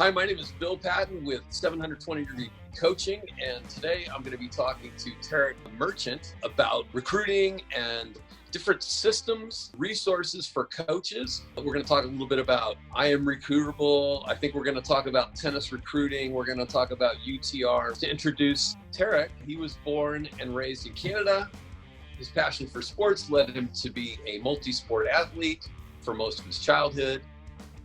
Hi, my name is Bill Patton with 720 Degree Coaching, and today I'm going to be talking to Tarek Merchant about recruiting and different systems, resources for coaches. We're going to talk a little bit about I Am Recruitable. I think we're going to talk about tennis recruiting. We're going to talk about UTR. To introduce Tarek, he was born and raised in Canada. His passion for sports led him to be a multi-sport athlete for most of his childhood.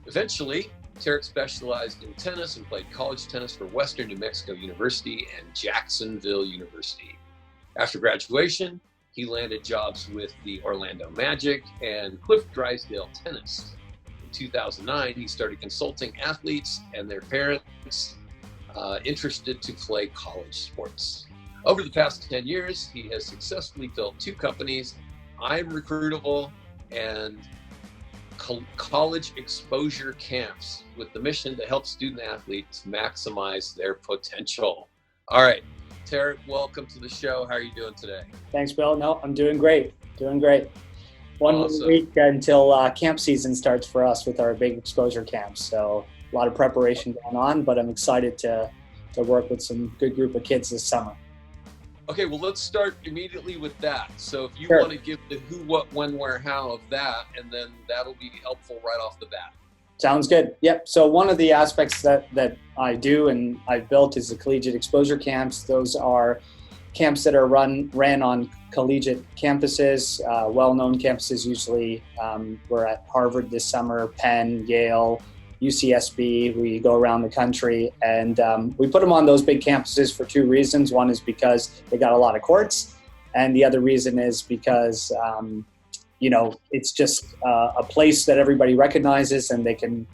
Eventually, Tarek specialized in tennis and played college tennis for Western New Mexico University and Jacksonville University. After graduation, he landed jobs with the Orlando Magic and Cliff Drysdale Tennis. In 2009, he started consulting athletes and their parents interested to play college sports. Over the past 10 years, he has successfully built two companies, I Am Recruitable and college exposure camps, with the mission to help student athletes maximize their potential. All right, Tarek, welcome to the show. How are you doing today? Thanks, Bill. No, I'm doing great. One Awesome. week until camp season starts for us with our big exposure camps. So a lot of preparation going on, but I'm excited to work with some good group of kids this summer. Okay, well, let's start immediately with that. So if you Sure. want to give the who, what, when, where, how of that, and then that'll be helpful right off the bat. Sounds good. Yep. So one of the aspects that I do and I've built is the collegiate exposure camps. Those are camps that are ran on collegiate campuses, well-known campuses usually. We're at Harvard this summer, Penn, Yale, UCSB. We go around the country, and we put them on those big campuses for two reasons. One is because they got a lot of courts, and the other reason is because it's just a place that everybody recognizes, and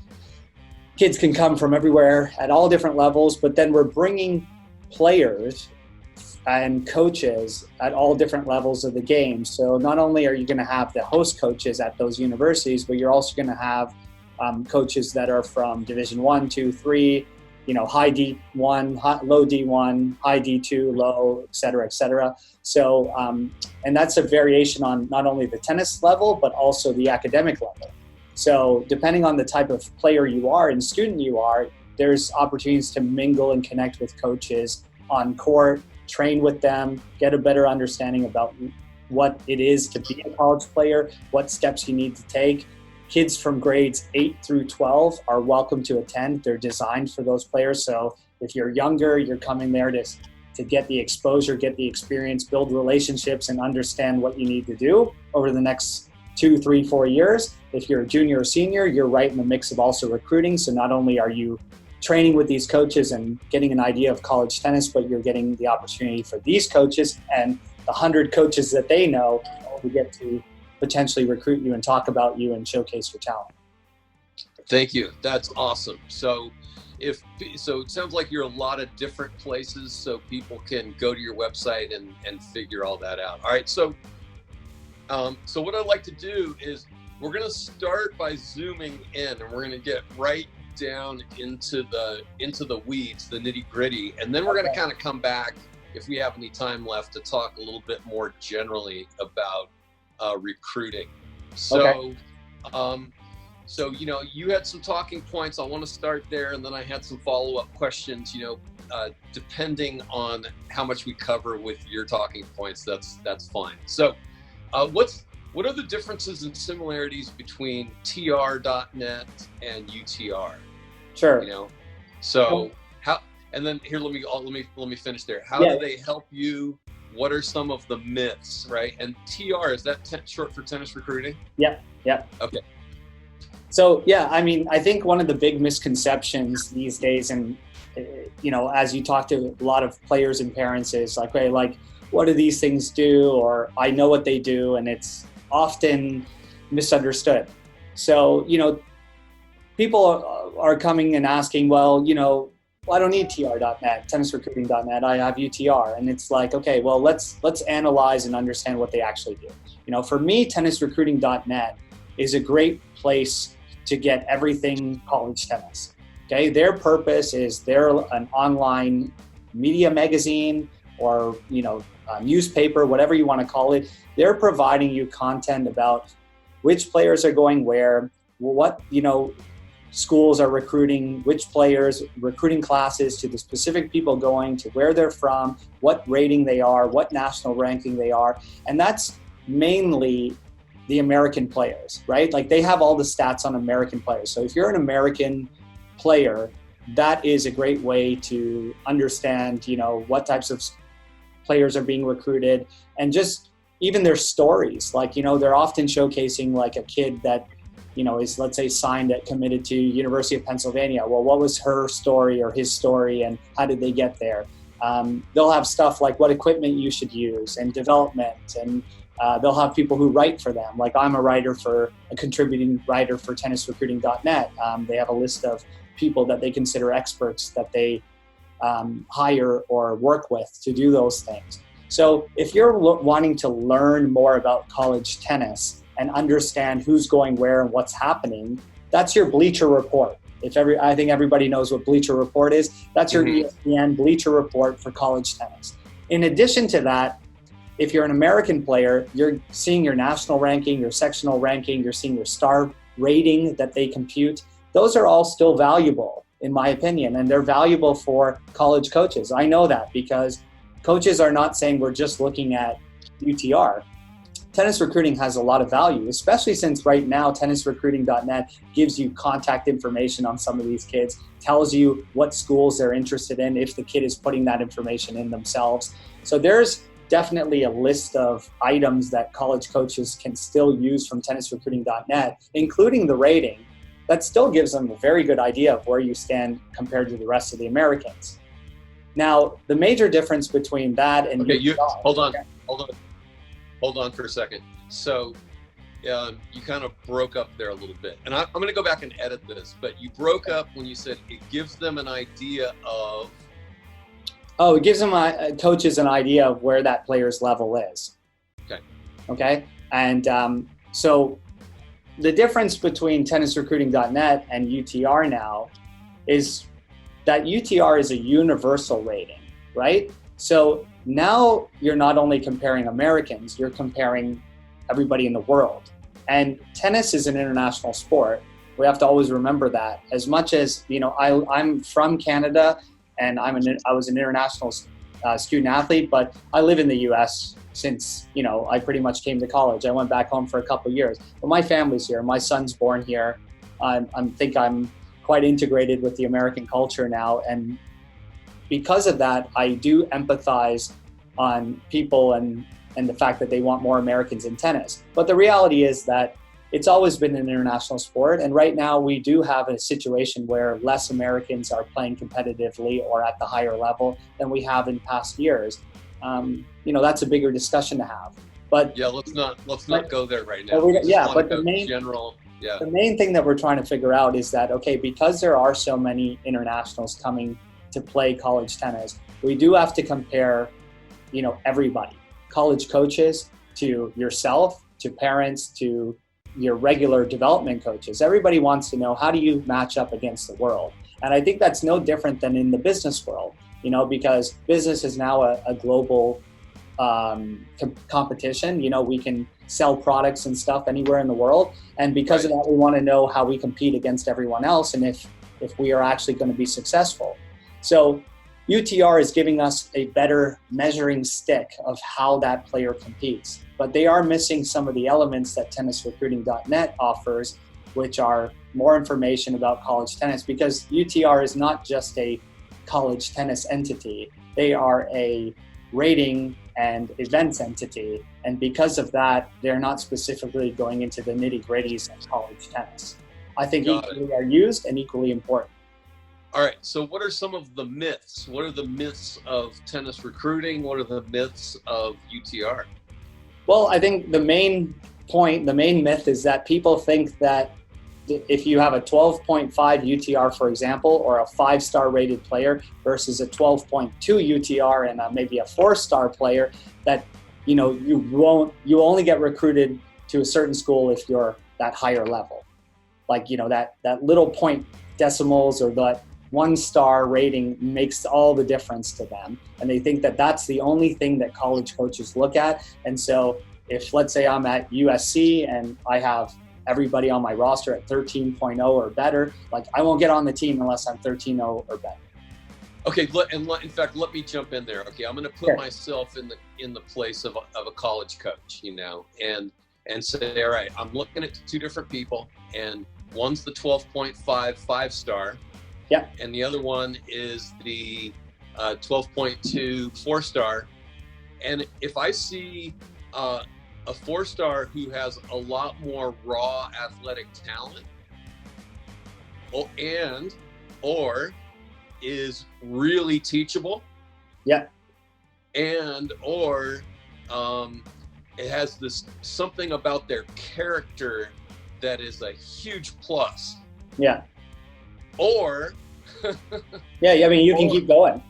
kids can come from everywhere at all different levels. But then we're bringing players and coaches at all different levels of the game. So not only are you going to have the host coaches at those universities, but you're also going to have coaches that are from Division 1, 2, 3, high D1, low D1, high D2, low, et cetera, et cetera. So, and that's a variation on not only the tennis level, but also the academic level. So depending on the type of player you are and student you are, there's opportunities to mingle and connect with coaches on court, train with them, get a better understanding about what it is to be a college player, what steps you need to take. Kids from grades 8 through 12 are welcome to attend. They're designed for those players. So if you're younger, you're coming there to get the exposure, get the experience, build relationships, and understand what you need to do over the next 2, 3, 4 years. If you're a junior or senior, you're right in the mix of also recruiting. So not only are you training with these coaches and getting an idea of college tennis, but you're getting the opportunity for these coaches and the 100 coaches that they know to get to potentially recruit you and talk about you and showcase your talent. Thank you. That's awesome. So it sounds like you're a lot of different places, so people can go to your website and figure all that out. All right. So what I'd like to do is we're going to start by zooming in, and we're going to get right down into the weeds, the nitty gritty, and then we're going to kind of come back, if we have any time left, to talk a little bit more generally about recruiting. So, Okay. You had some talking points. I want to start there, and then I had some follow-up questions. Depending on how much we cover with your talking points, that's fine. So, what are the differences and similarities between TR.net and UTR? Sure. So how? And then here, let me finish there. How do they help you? What are some of the myths, right? And TR, is that short for tennis recruiting? Yep. Okay. So, I think one of the big misconceptions these days, and, as you talk to a lot of players and parents, is like, hey, what do these things do? Or I know what they do, and it's often misunderstood. So, people are coming and asking, well, I don't need TR.net, tennisrecruiting.net, I have UTR. And it's like, okay, well, let's analyze and understand what they actually do. For me, tennisrecruiting.net is a great place to get everything college tennis. Okay, their purpose is they're an online media magazine or a newspaper, whatever you want to call it. They're providing you content about which players are going where, what schools are recruiting, which players, recruiting classes to the specific people going, to where they're from, what rating they are, what national ranking they are. And that's mainly the American players, right? Like they have all the stats on American players. So if you're an American player, that is a great way to understand, what types of players are being recruited, and just even their stories. Like, they're often showcasing like a kid that, is, let's say, signed at committed to University of Pennsylvania. Well, what was her story or his story, and how did they get there? They'll have stuff like what equipment you should use and development, and they'll have people who write for them. Like I'm a contributing writer for tennisrecruiting.net. They have a list of people that they consider experts that they hire or work with to do those things. So if you're wanting to learn more about college tennis and understand who's going where and what's happening, that's your Bleacher Report. I think everybody knows what Bleacher Report is. That's your ESPN Bleacher Report for college tennis. In addition to that, if you're an American player, you're seeing your national ranking, your sectional ranking, you're seeing your star rating that they compute. Those are all still valuable, in my opinion, and they're valuable for college coaches. I know that because coaches are not saying we're just looking at UTR. Tennis recruiting has a lot of value, especially since right now tennisrecruiting.net gives you contact information on some of these kids, tells you what schools they're interested in if the kid is putting that information in themselves. So there's definitely a list of items that college coaches can still use from tennisrecruiting.net, including the rating. That still gives them a very good idea of where you stand compared to the rest of the Americans. Now, the major difference between that and Hold on for a second. So you kind of broke up there a little bit. And I'm going to go back and edit this, but you broke up when you said it gives them an idea of... Oh, it gives them coaches an idea of where that player's level is. Okay? And so the difference between tennisrecruiting.net and UTR now is that UTR is a universal rating, right? So now you're not only comparing Americans, you're comparing everybody in the world. And tennis is an international sport. We have to always remember that. As much as, I'm from Canada and I was an international student athlete, but I live in the US since, I pretty much came to college. I went back home for a couple of years. But my family's here. My son's born here. I think I'm quite integrated with the American culture now. And because of that, I do empathize on people and the fact that they want more Americans in tennis. But the reality is that it's always been an international sport. And right now we do have a situation where less Americans are playing competitively or at the higher level than we have in past years. That's a bigger discussion to have. But yeah, let's not go there right now. But the main thing that we're trying to figure out is that, okay, because there are so many internationals coming to play college tennis, we do have to compare, everybody, college coaches to yourself, to parents, to your regular development coaches. Everybody wants to know, how do you match up against the world? And I think that's no different than in the business world, because business is now a global competition. We can sell products and stuff anywhere in the world. And because of that, we want to know how we compete against everyone else and if we are actually going to be successful. So UTR is giving us a better measuring stick of how that player competes, but they are missing some of the elements that tennisrecruiting.net offers, which are more information about college tennis, because UTR is not just a college tennis entity. They are a rating and events entity. And because of that, they're not specifically going into the nitty-gritties of college tennis. I think equally are used and equally important. All right, so what are some of the myths? What are the myths of tennis recruiting? What are the myths of UTR? Well, I think the main myth is that people think that if you have a 12.5 UTR, for example, or a 5-star rated player versus a 12.2 UTR and maybe a 4-star player, that you only get recruited to a certain school if you're that higher level. Like, that little point decimals or that 1-star rating makes all the difference to them. And they think that that's the only thing that college coaches look at. And so if, let's say I'm at USC and I have everybody on my roster at 13.0 or better. Like, I won't get on the team unless I'm 13.0 or better. Okay, in fact, let me jump in there. Okay, I'm going to put myself in the place of a college coach, and say, all right, I'm looking at two different people, and one's the 12.5 5-star, and the other one is the 12.2 4-star. And if I see a 4-star who has a lot more raw athletic talent, or is really teachable, or it has this something about their character that is a huge plus, or I mean, you can keep going.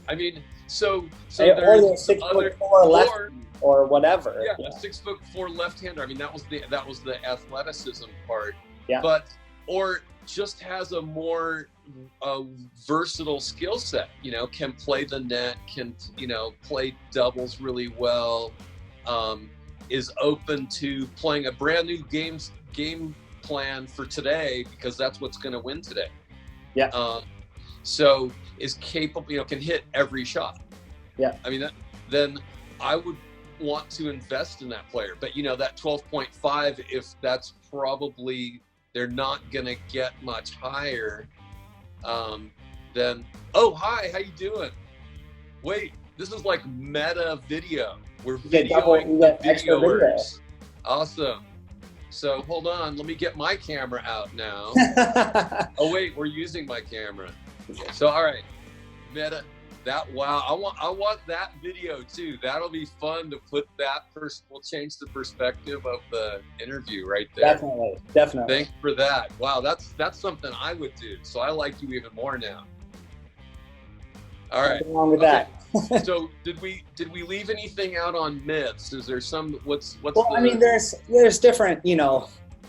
I mean, so or there's the 6'4" left or whatever. A 6'4" left-hander. I mean, that was the athleticism part. But or just has a more versatile skill set. Can play the net, can play doubles really well. Is open to playing a brand new game plan for today because that's what's going to win today. So is capable, can hit every shot. I mean, then I would want to invest in that player. But that 12.5, if that's probably they're not going to get much higher, then hi, how you doing? Wait, this is like meta video. We're videoing the videoers. Awesome. So hold on, let me get my camera out now. Oh wait, we're using my camera. So all right, meta. Wow, I want that video too. That'll be fun to put that we'll change the perspective of the interview right there. Definitely. Thanks for that. Wow, that's something I would do. So I like you even more now. All right. Nothing wrong with that. So did we leave anything out on myths? Is there some what's I mean, there's different,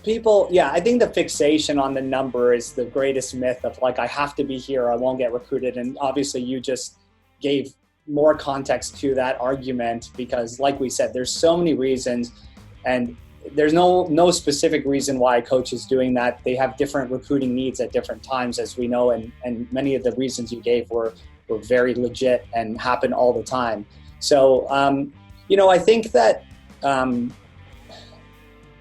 people. I think the fixation on the number is the greatest myth of like, I have to be here, I won't get recruited. And obviously you just gave more context to that argument because like we said, there's so many reasons and there's no specific reason why a coach is doing that. They have different recruiting needs at different times, as we know, and many of the reasons you gave were very legit and happen all the time. So, I think that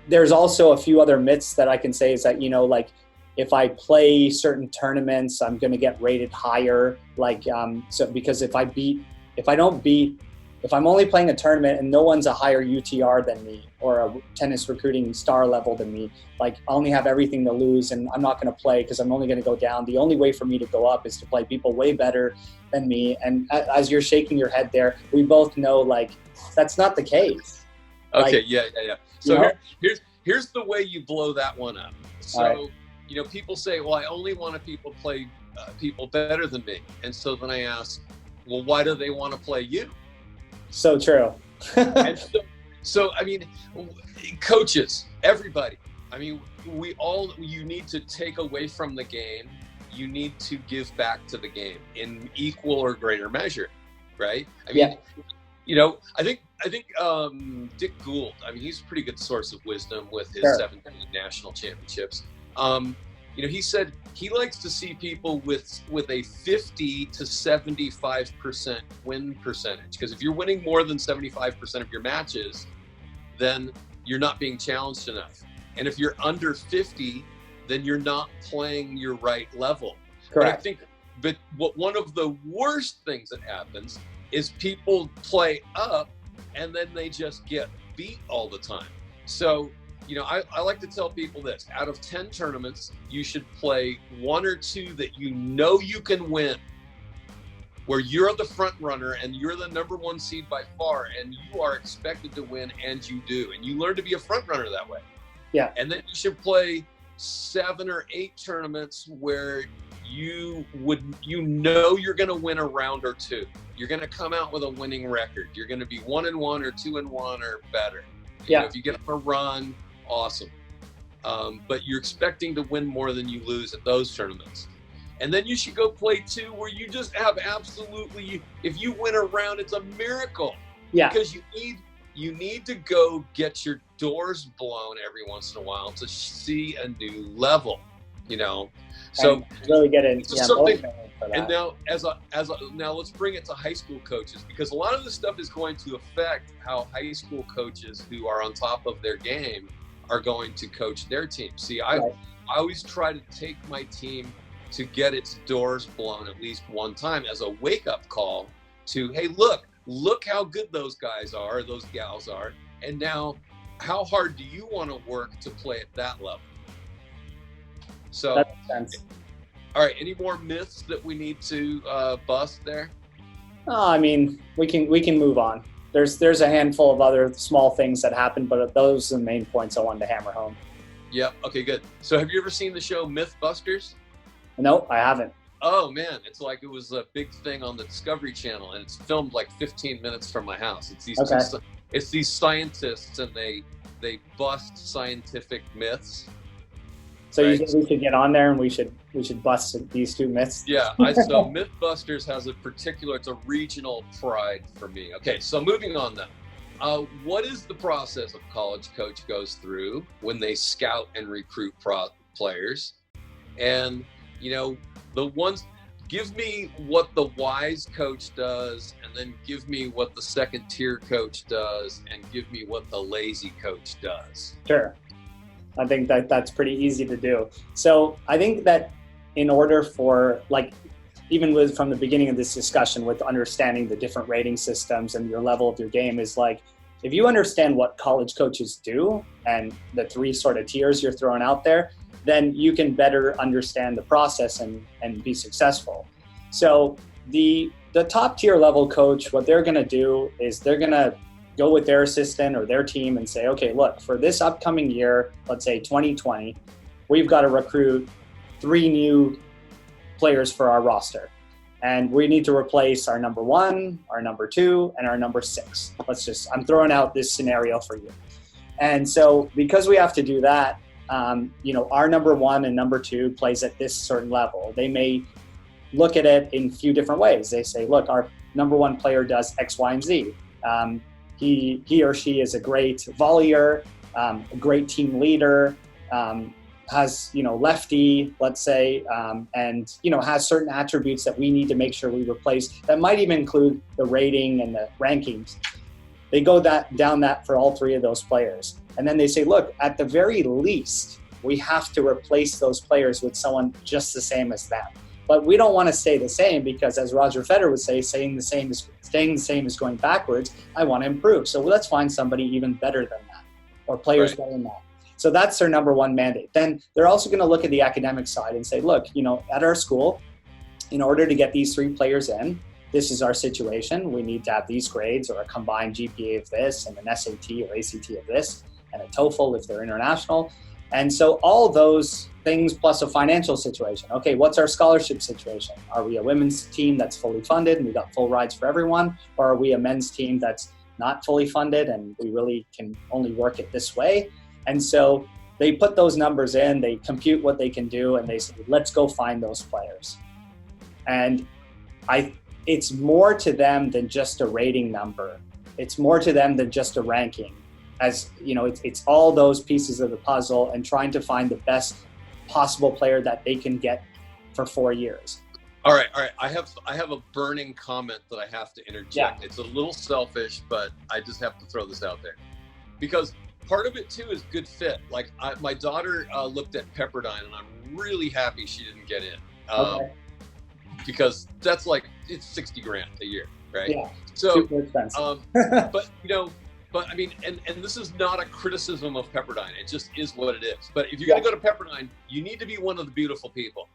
there's also a few other myths that I can say is that, like if I play certain tournaments, I'm going to get rated higher. So because if I'm only playing a tournament and no one's a higher UTR than me or a tennis recruiting star level than me, like I only have everything to lose and I'm not going to play because I'm only going to go down. The only way for me to go up is to play people way better than me. And as you're shaking your head there, we both know like that's not the case. Okay. Yeah. So here's the way you blow that one up. So, people say, well, I only want to play people better than me. And so then I ask, well, why do they want to play you? So true. And so, I mean, coaches, everybody, I mean, you need to take away from the game. You need to give back to the game in equal or greater measure. Right. I mean, I think Dick Gould, I mean, he's a pretty good source of wisdom with his 17 national championships. He said he likes to see people with a 50 to 75% win percentage. Because if you're winning more than 75% of your matches, then you're not being challenged enough. And if you're under 50, then you're not playing your right level. Correct. But one of the worst things that happens is people play up and then they just get beat all the time. So, I like to tell people this. Out of 10 tournaments, you should play 1 or 2 that you can win, where you're the front runner and you're the number 1 seed by far, and you are expected to win, and you do. And you learn to be a front runner that way. Yeah. And then you should play 7 or 8 tournaments where you're going to win a round or 2. You're going to come out with a winning record. You're going to be 1-1 or 2-1 or better. If you get on a run, awesome. But you're expecting to win more than you lose at those tournaments. And then you should go play 2 where you just have if you win a round, it's a miracle. Yeah. Because you need to go get your doors blown every once in a while to see a new level, you know. So and really get in. Yeah, something. And now, now let's bring it to high school coaches, because a lot of this stuff is going to affect how high school coaches who are on top of their game are going to coach their team. See, I always try to take my team to get its doors blown at least one time as a wake-up call to, hey, look how good those guys are, those gals are, and now how hard do you want to work to play at that level? So that makes sense. All right, any more myths that we need to bust there? I mean, we can move on. There's a handful of other small things that happen, but those are the main points I wanted to hammer home. Yep. Okay, good. So have you ever seen the show Mythbusters? No, I haven't. Oh man, it's like it was a big thing on the Discovery Channel, and it's filmed like 15 minutes from my house. It's these scientists, and they bust scientific myths. So right? You think we should get on there and we should bust these two myths? Yeah, so Mythbusters has it's a regional pride for me. Okay, so moving on then. What is the process a college coach goes through when they scout and recruit players? And, you know, give me what the wise coach does, and then give me what the second tier coach does, and give me what the lazy coach does. Sure. I think that's pretty easy to do. So I think that in order for, like, even from the beginning of this discussion with understanding the different rating systems and your level of your game is like, if you understand what college coaches do and the three sort of tiers you're throwing out there, then you can better understand the process and be successful. So the top tier level coach, what they're going to do is they're going to go with their assistant or their team and say, okay, look, for this upcoming year, let's say 2020, we've got to recruit 3 new players for our roster. And we need to replace our number 1, our number 2, and our number 6. I'm throwing out this scenario for you. And so because we have to do that, our number 1 and number 2 plays at this certain level. They may look at it in a few different ways. They say, look, our number 1 player does X, Y, and Z. He or she is a great volleyer, a great team leader, has, lefty, let's say, and, has certain attributes that we need to make sure we replace. That might even include the rating and the rankings. They go down that for all 3 of those players. And then they say, look, at the very least, we have to replace those players with someone just the same as them. But we don't want to stay the same because, as Roger Federer would say, staying the same is going backwards. I want to improve. So let's find somebody even better than that, or players better than that. So that's their number 1 mandate. Then they're also going to look at the academic side and say, look, at our school, in order to get these 3 players in, this is our situation. We need to have these grades, or a combined GPA of this, and an SAT or ACT of this, and a TOEFL if they're international. And so all those things plus a financial situation. Okay, what's our scholarship situation? Are we a women's team that's fully funded and we got full rides for everyone? Or are we a men's team that's not fully funded and we really can only work it this way? And so they put those numbers in, they compute what they can do, and they say, let's go find those players. And it's more to them than just a rating number. It's more to them than just a ranking. As it's all those pieces of the puzzle and trying to find the best possible player that they can get for 4 years. All right. I have a burning comment that I have to interject. Yeah. It's a little selfish, but I just have to throw this out there, because part of it too is good fit. Like my daughter looked at Pepperdine, and I'm really happy she didn't get in, because that's like, it's $60,000 a year, right? Yeah. So super expensive. But I mean, and this is not a criticism of Pepperdine. It just is what it is. But if you're going to go to Pepperdine, you need to be one of the beautiful people.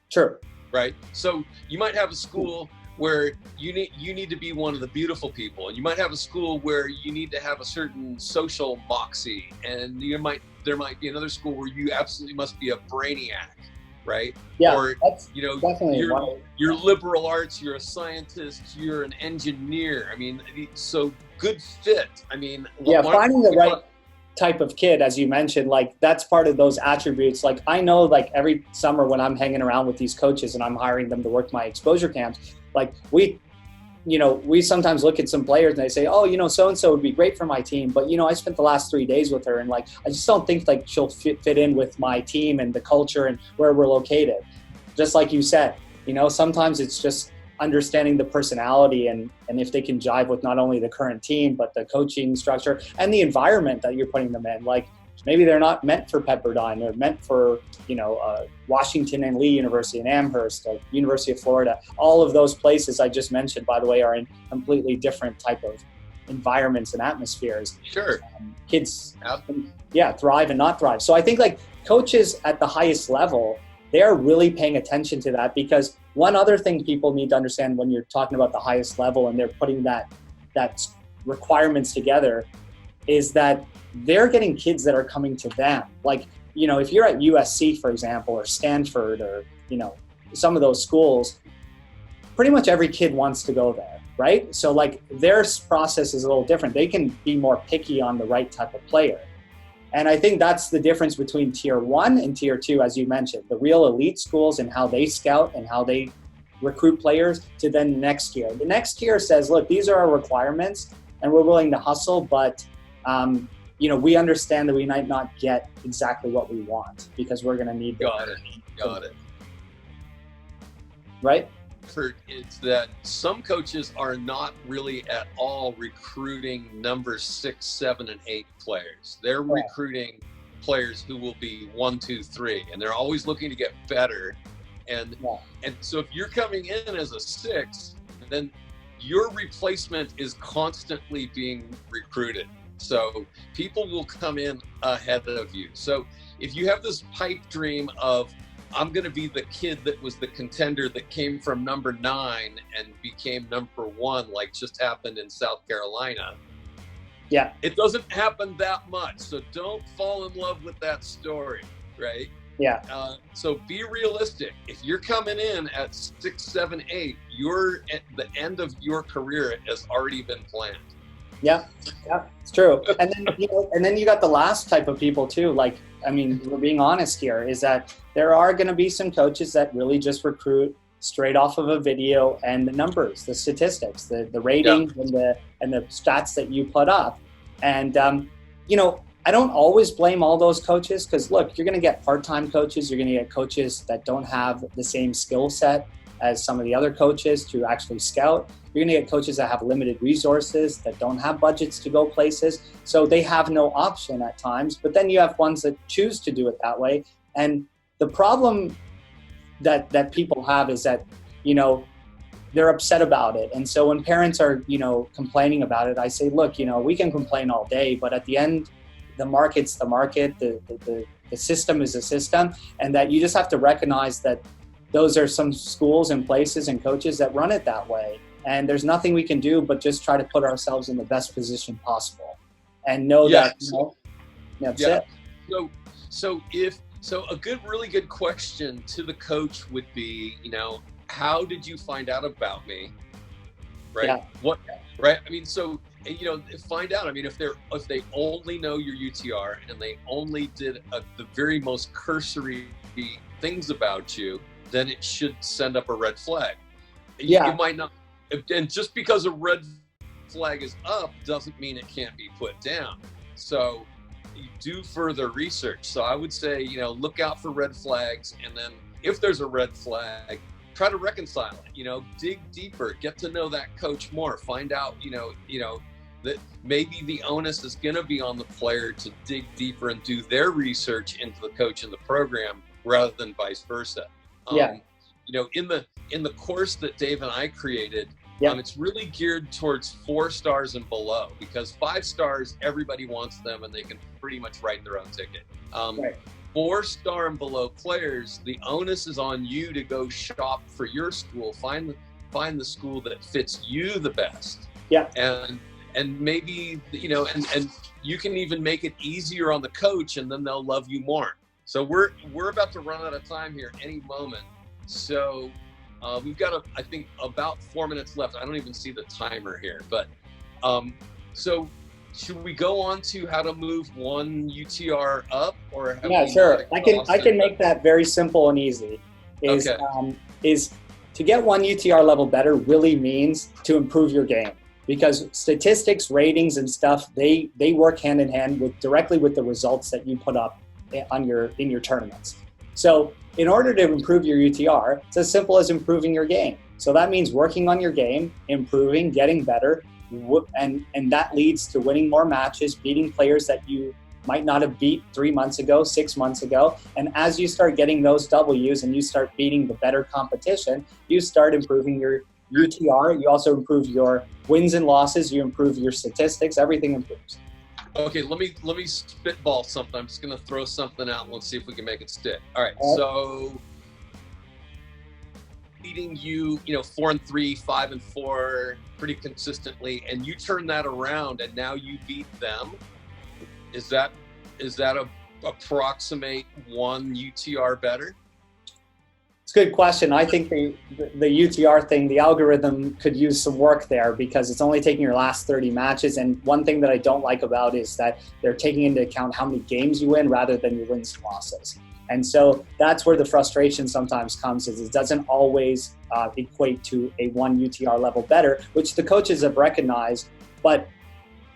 Sure. Right. So you might have a school where you need to be one of the beautiful people, and you might have a school where you need to have a certain social moxie, and there might be another school where you absolutely must be a brainiac. Right? Yeah. Or you're liberal arts, you're a scientist, you're an engineer. I mean, so good fit. I mean, finding the right type of kid, as you mentioned, like that's part of those attributes. Like I know, like every summer when I'm hanging around with these coaches and I'm hiring them to work my exposure camps, like we we sometimes look at some players and they say, oh, so-and-so would be great for my team. But, I spent the last 3 days with her and I just don't think she'll fit in with my team and the culture and where we're located. Just like you said, sometimes it's just understanding the personality and if they can jive with not only the current team, but the coaching structure and the environment that you're putting them in. Maybe they're not meant for Pepperdine. They're meant for, Washington and Lee University and Amherst, University of Florida. All of those places I just mentioned, by the way, are in completely different type of environments and atmospheres. Sure. Kids, thrive and not thrive. So I think coaches at the highest level, they're really paying attention to that, because one other thing people need to understand when you're talking about the highest level and they're putting that requirements together is that they're getting kids that are coming to them. If you're at USC, for example, or Stanford, or, some of those schools, pretty much every kid wants to go there, right? So their process is a little different. They can be more picky on the right type of player. And I think that's the difference between tier 1 and tier 2, as you mentioned, the real elite schools and how they scout and how they recruit players, to then next year. The next tier says, look, these are our requirements and we're willing to hustle, but we understand that we might not get exactly what we want because we're going to need. Got it. Right? It's that some coaches are not really at all recruiting number 6, 7, and 8 players. They're recruiting players who will be 1, 2, 3, and they're always looking to get better. And so if you're coming in as a 6, then your replacement is constantly being recruited. So people will come in ahead of you. So if you have this pipe dream of, I'm going to be the kid that was the contender that came from number 9 and became number 1, like just happened in South Carolina. Yeah. It doesn't happen that much. So don't fall in love with that story, right? Yeah. So be realistic. If you're coming in at 6, 7, 8, you're at the end of your career has already been planned. Yeah, it's true. And then you got the last type of people too. We're being honest here, is that there are going to be some coaches that really just recruit straight off of a video and the numbers, the statistics, the ratings and the stats that you put up. And I don't always blame all those coaches, because look, you're going to get part-time coaches, you're going to get coaches that don't have the same skill set as some of the other coaches to actually scout. You're going to get coaches that have limited resources, that don't have budgets to go places. So they have no option at times. But then you have ones that choose to do it that way. And the problem that people have is that, they're upset about it. And so when parents are, complaining about it, I say, look, we can complain all day, but at the end, the market's the market, the system is a system, and that you just have to recognize that those are some schools and places and coaches that run it that way. And there's nothing we can do but just try to put ourselves in the best position possible and know that, that's it. So a really good question to the coach would be, how did you find out about me? Right. Yeah. Right. Find out. If they only know your UTR and they only did the very most cursory things about you, then it should send up a red flag. Yeah. You might not. And just because a red flag is up doesn't mean it can't be put down. So you do further research. So I would say, look out for red flags. And then if there's a red flag, try to reconcile it, dig deeper, get to know that coach more, find out, that maybe the onus is going to be on the player to dig deeper and do their research into the coach and the program rather than vice versa. In the course that Dave and I created, it's really geared towards 4 stars and below, because 5 stars, everybody wants them and they can pretty much write their own ticket. 4-star and below players, the onus is on you to go shop for your school, find the school that fits you the best. Yeah. And maybe, and you can even make it easier on the coach, and then they'll love you more. So we're about to run out of time here any moment. So we've got, I think, about 4 minutes left. I don't even see the timer here, but so should we go on to how to move one UTR up, or sure. I can make that very simple and easy. Is to get one UTR level better really means to improve your game, because statistics, ratings, and stuff, they work hand in hand directly with the results that you put up in your tournaments. So in order to improve your UTR, it's as simple as improving your game. So that means working on your game, improving, getting better, and that leads to winning more matches, beating players that you might not have beat 3 months ago, 6 months ago. And as you start getting those W's and you start beating the better competition, you start improving your UTR. You also improve your wins and losses. You improve your statistics. Everything improves. Okay, let me spitball something. I'm just gonna throw something out and let's see if we can make it stick. All right. So beating you 4-3, 5-4 pretty consistently, and you turn that around and now you beat them. Is that a approximate one UTR better? It's a good question. I think the UTR thing, the algorithm could use some work there, because it's only taking your last 30 matches. And one thing that I don't like about it is that they're taking into account how many games you win rather than your wins and losses. And so that's where the frustration sometimes comes, is it doesn't always equate to a one UTR level better, which the coaches have recognized, but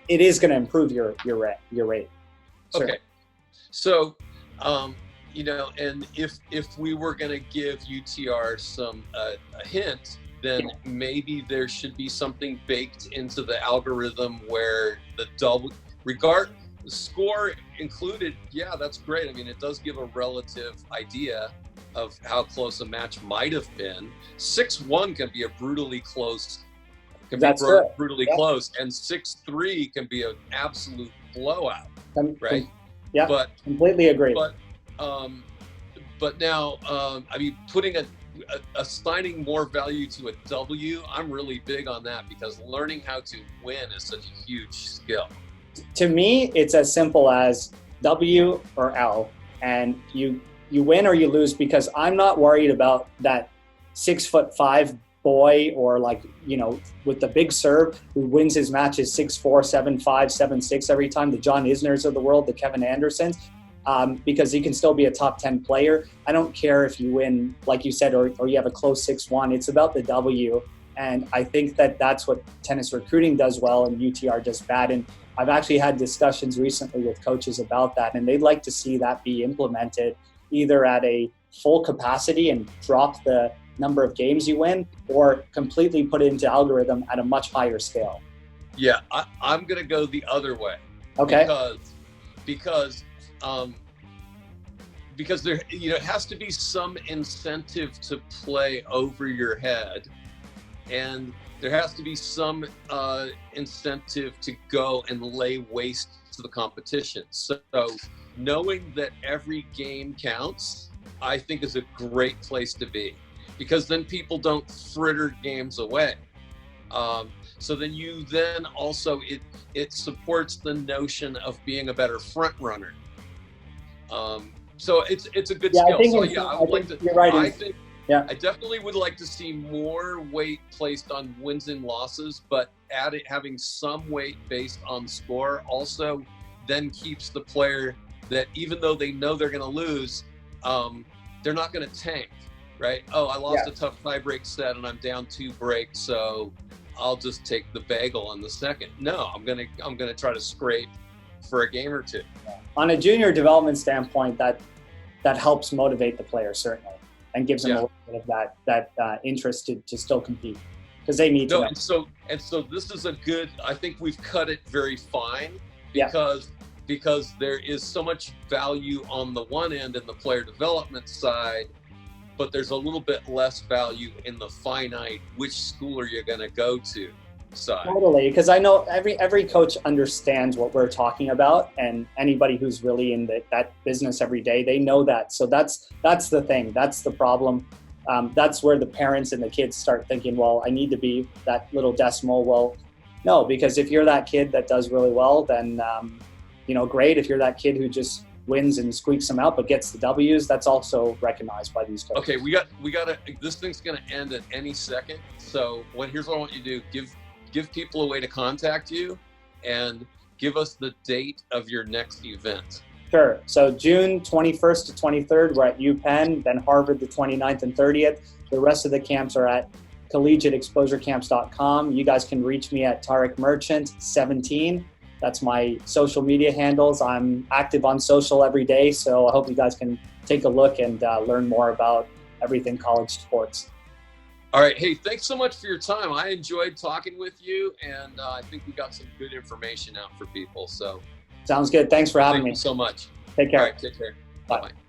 it is going to improve your rate. Sure. Okay. So, and if we were going to give UTR some a hint, then maybe there should be something baked into the algorithm where the score included. Yeah, that's great. I mean, it does give a relative idea of how close a match might have been. 6-1 can be a brutally close. Close, and 6-3 can be an absolute blowout, right? Yeah, but completely agree. But now, I mean, putting assigning more value to a W, I'm really big on that, because learning how to win is such a huge skill. To me, it's as simple as W or L, and you win or you lose, because I'm not worried about that 6'5" boy, or with the big serve, who wins his matches 6-4, 7-5, 7-6 every time, the John Isners of the world, the Kevin Andersons, because he can still be a top 10 player. I don't care if you win, like you said, or you have a close 6-1. It's about the W. And I think that's what tennis recruiting does well and UTR does bad. And I've actually had discussions recently with coaches about that, and they'd like to see that be implemented either at a full capacity and drop the number of games you win, or completely put it into algorithm at a much higher scale. Yeah, I'm going to go the other way. Okay. Because there, it has to be some incentive to play over your head, and there has to be some incentive to go and lay waste to the competition. So knowing that every game counts, I think, is a great place to be, because then people don't fritter games away. So then also it supports the notion of being a better front runner. So it's a good skill. You're right. I definitely would like to see more weight placed on wins and losses, but having some weight based on score also then keeps the player that, even though they know they're going to lose, they're not going to tank. Right? Oh, I lost a tough tie-break set and I'm down 2 breaks, so I'll just take the bagel on the second. No, I'm gonna try to scrape for a game or two. On a junior development standpoint, that helps motivate the player, certainly, and gives them a little bit of that interest to still compete, because they need to know. And so this is a good. I think we've cut it very fine, because there is so much value on the one end in the player development side, but there's a little bit less value in the finite, which school are you going to go to side. Totally, because I know every coach understands what we're talking about, and anybody who's really in that business every day, they know that. So that's the thing. That's the problem. That's where the parents and the kids start thinking, well, I need to be that little decimal. Well, no, because if you're that kid that does really well, then, great. If you're that kid who just wins and squeaks them out but gets the W's, that's also recognized by these coaches. Okay, we got to, this thing's going to end at any second. So here's what I want you to do. Give people a way to contact you, and give us the date of your next event. Sure. So June 21st to 23rd, we're at UPenn, then Harvard the 29th and 30th. The rest of the camps are at collegiateexposurecamps.com. You guys can reach me at Tarek Merchant 17. That's my social media handles. I'm active on social every day, so I hope you guys can take a look and learn more about everything college sports. All right. Hey, thanks so much for your time. I enjoyed talking with you, and I think we got some good information out for people. So sounds good. Thanks for having me. Thank you so much. Take care. All right, take care. Bye. Bye-bye.